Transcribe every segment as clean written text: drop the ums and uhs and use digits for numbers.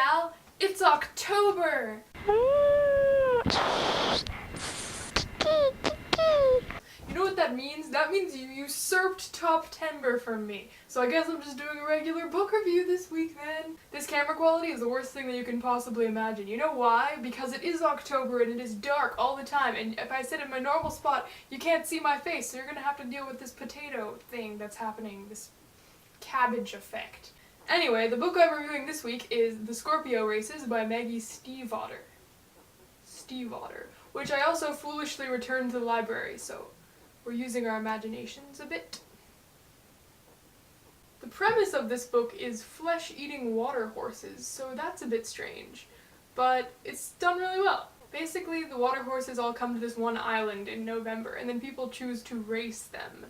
gal, it's October! You know what that means? That means you usurped Top-Tember from me. So I guess I'm just doing a regular book review this week then. This camera quality is the worst thing that you can possibly imagine. You know why? Because it is October and it is dark all the time, and if I sit in my normal spot, you can't see my face, so you're gonna have to deal with this potato thing that's happening, this cabbage effect. Anyway, the book I'm reviewing this week is The Scorpio Races by Maggie Stiefvater, which I also foolishly returned to the library, so we're using our imaginations a bit. The premise of this book is flesh-eating water horses, so that's a bit strange, but it's done really well. Basically, the water horses all come to this one island in November, and then people choose to race them.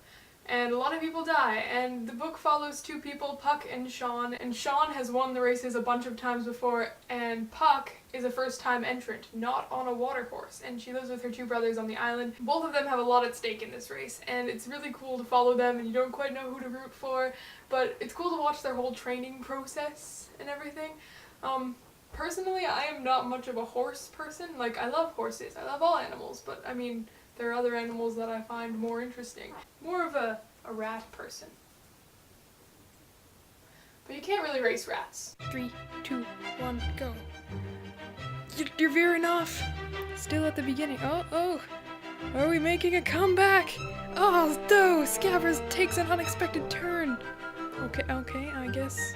And a lot of people die, and the book follows two people, Puck and Sean has won the races a bunch of times before, and Puck is a first-time entrant, not on a water horse, and she lives with her two brothers on the island. Both of them have a lot at stake in this race, and it's really cool to follow them, and you don't quite know who to root for, but it's cool to watch their whole training process and everything. Personally, I am not much of a horse person. Like, I love horses, I love all animals, but I mean, there are other animals that I find more interesting. More of a rat person. But you can't really race rats. 3, 2, 1, go. You're veering off. Still at the beginning. Oh. Are we making a comeback? Oh, no! Scabbers takes an unexpected turn. Okay, I guess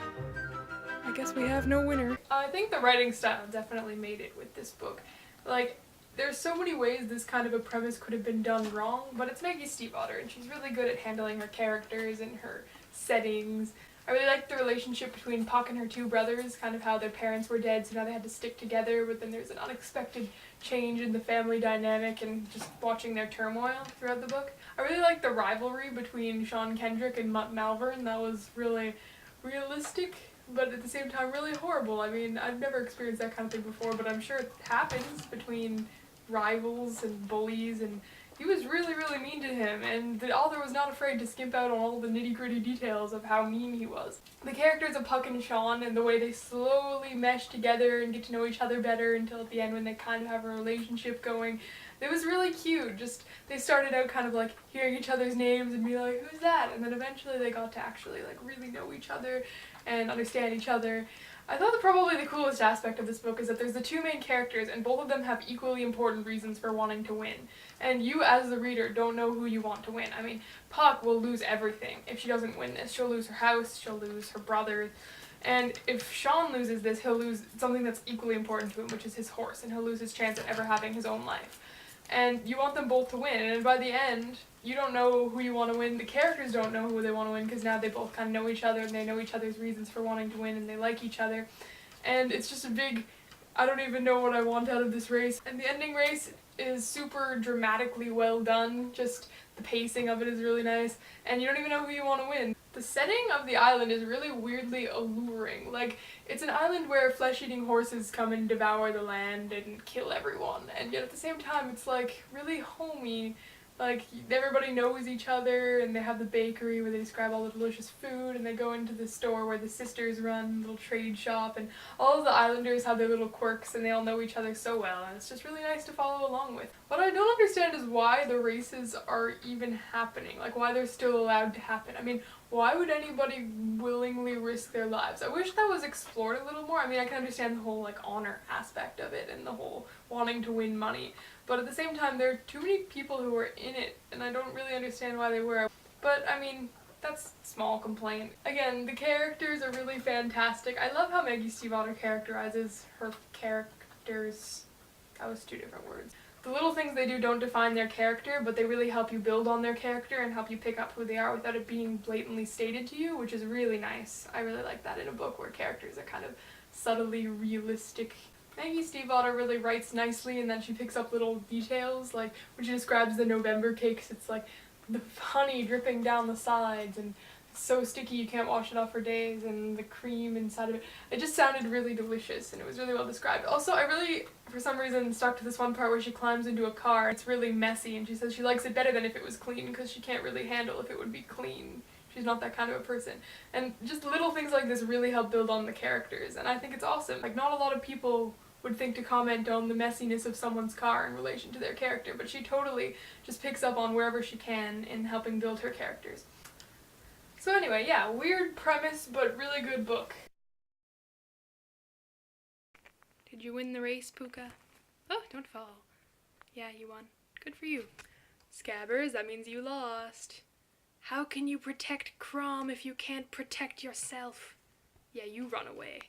we have no winner. I think the writing style definitely made it with this book. Like, there's so many ways this kind of a premise could have been done wrong, but it's Maggie Stiefvater, and she's really good at handling her characters and her settings. I really like the relationship between Puck and her two brothers, kind of how their parents were dead, so now they had to stick together, but then there's an unexpected change in the family dynamic and just watching their turmoil throughout the book. I really like the rivalry between Sean Kendrick and Mutt Malvern. That was really realistic, but at the same time really horrible. I mean, I've never experienced that kind of thing before, but I'm sure it happens between rivals and bullies, and he was really mean to him, and the author was not afraid to skimp out on all the nitty-gritty details of how mean he was. The characters of Puck and Sean and the way they slowly mesh together and get to know each other better until at the end when they kind of have a relationship going, it was really cute. Just, they started out kind of like hearing each other's names and be like, who's that? And then eventually they got to actually like really know each other and understand each other. I thought that probably the coolest aspect of this book is that there's the two main characters and both of them have equally important reasons for wanting to win. And you as the reader don't know who you want to win. I mean, Puck will lose everything. If she doesn't win this, she'll lose her house, she'll lose her brother. And if Sean loses this, he'll lose something that's equally important to him, which is his horse, and he'll lose his chance at ever having his own life. And you want them both to win, and by the end, you don't know who you want to win. The characters don't know who they want to win because now they both kind of know each other and they know each other's reasons for wanting to win and they like each other. And it's just a big, I don't even know what I want out of this race. And the ending race is super dramatically well done. Just the pacing of it is really nice, and you don't even know who you want to win. The setting of the island is really weirdly alluring. Like, it's an island where flesh-eating horses come and devour the land and kill everyone, and yet at the same time it's like really homey. Like, everybody knows each other, and they have the bakery where they describe all the delicious food, and they go into the store where the sisters run, little trade shop, and all of the islanders have their little quirks, and they all know each other so well, and it's just really nice to follow along with. What I don't understand is why the races are even happening, like why they're still allowed to happen. I mean, why would anybody willingly risk their lives? I wish that was explored a little more. I mean, I can understand the whole like honor aspect of it and the whole wanting to win money, but at the same time there are too many people who are in it and I don't really understand why they were. But I mean, that's a small complaint. Again, the characters are really fantastic. I love how Maggie Stiefvater characterizes her characters. That was two different words. The little things they do don't define their character, but they really help you build on their character and help you pick up who they are without it being blatantly stated to you, which is really nice. I really like that in a book where characters are kind of subtly realistic. Maggie Stiefvater really writes nicely, and then she picks up little details, like when she describes the November cakes, it's like the honey dripping down the sides and so sticky you can't wash it off for days, and the cream inside of it. It just sounded really delicious and it was really well described. Also, I really, for some reason, stuck to this one part where she climbs into a car. It's really messy and she says she likes it better than if it was clean because she can't really handle if it would be clean. She's not that kind of a person. And just little things like this really help build on the characters, and I think it's awesome. Like, not a lot of people would think to comment on the messiness of someone's car in relation to their character, but she totally just picks up on wherever she can in helping build her characters. So anyway, yeah, weird premise, but really good book. Did you win the race, Puka? Oh, don't fall. Yeah, you won. Good for you. Scabbers, that means you lost. How can you protect Crom if you can't protect yourself? Yeah, you run away.